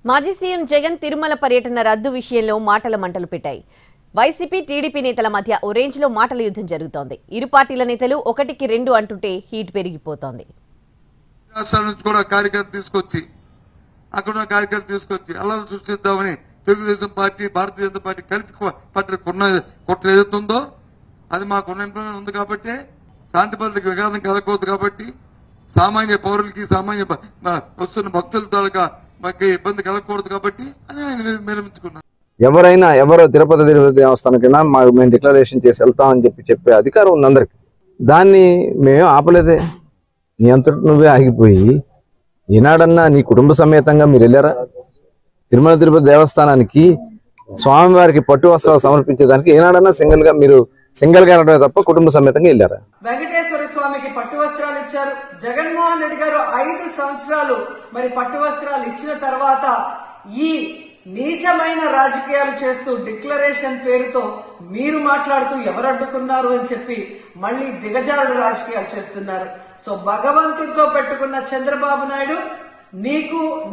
మాజీ సీఎం జగన్ తిరుమల పర్యటన రద్దు విషయంలో మాటల మంటలు పెట్టాయి. వైసీపీ టీడీపీ నేతల మధ్య ఓ రేంజ్లో మాటల యుద్ధం జరుగుతోంది. ఇరు పార్టీల నేతలు ఒకటికి రెండు అంటుంటే హీట్ పెరిగిపోతోంది. అలా సృష్టిద్దామని తెలుగుదేశం పార్టీ భారతీయ జనతా పార్టీ కలిసి పట్టిన కుట్ర ఏదైతుందో అది మాకున్న ఉంది కాబట్టి శాంతి భద్రతకు విఘాతం కలగకూడదు కాబట్టి సామాన్య పౌరులకి సామాన్య వస్తున్న భక్తుల తాలూకా మాకు ఇబ్బంది కలగకూడదు కాబట్టి అని ఆయన విరమించుకున్నారు. ఎవరో తిరుపతి దేవస్థానంకైనా మేము డిక్లరేషన్ చేసి వెళ్తామని చెప్పే అధికారం ఉంది అందరికి. దాన్ని మేము ఆపలేదే. నీ అంతటి నువ్వే ఆగిపోయి ఈనాడన్నా నీ కుటుంబ సమేతంగా మీరు వెళ్ళారా? తిరుమల తిరుపతి దేవస్థానానికి స్వామివారికి పట్టు వస్త్రాలు సమర్పించేదానికి ఏనాడన్నా సింగిల్ గా వెళ్ళడమే తప్ప కుటుంబ సమేతంగా వెళ్ళారా? వెంకటేశ్వర స్వామికి పట్టు వస్త్రాలు ఇచ్చారు. జగన్మోహన్ రెడ్డి గారు 5 సంవత్సరాలు మరి పట్టు వస్త్రాలు ఇచ్చిన తర్వాత ఈ నీచమైన రాజకీయాలు చేస్తూ డిక్లరేషన్ పేరుతో మీరు మాట్లాడుతూ ఎవరు అడ్డుకున్నారు అని చెప్పి మళ్ళీ దిగజారుడు రాజకీయాలు చేస్తున్నారు. సో భగవంతుడితో పెట్టుకున్న చంద్రబాబు నాయుడు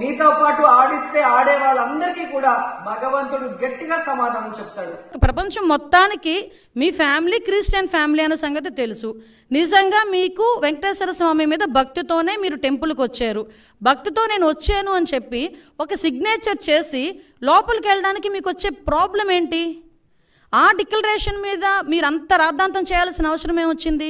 నీతో పాటు ఆడిస్తే ఆడే వాళ్ళందరికీ కూడా భగవంతుడు గట్టిగా సమాధానం చెప్తాడు. ప్రపంచం మొత్తానికి మీ ఫ్యామిలీ క్రిస్టియన్ ఫ్యామిలీ అనే సంగతి తెలుసు. నిజంగా మీకు వెంకటేశ్వర స్వామి మీద భక్తితోనే మీరు టెంపుల్కి వచ్చారు. భక్తితో నేను వచ్చాను అని చెప్పి ఒక సిగ్నేచర్ చేసి లోపలికి వెళ్ళడానికి మీకు వచ్చే ప్రాబ్లం ఏంటి? ఆ డిక్లరేషన్ మీద మీరు అంత రాద్ధాంతం చేయాల్సిన అవసరం ఏమొచ్చింది?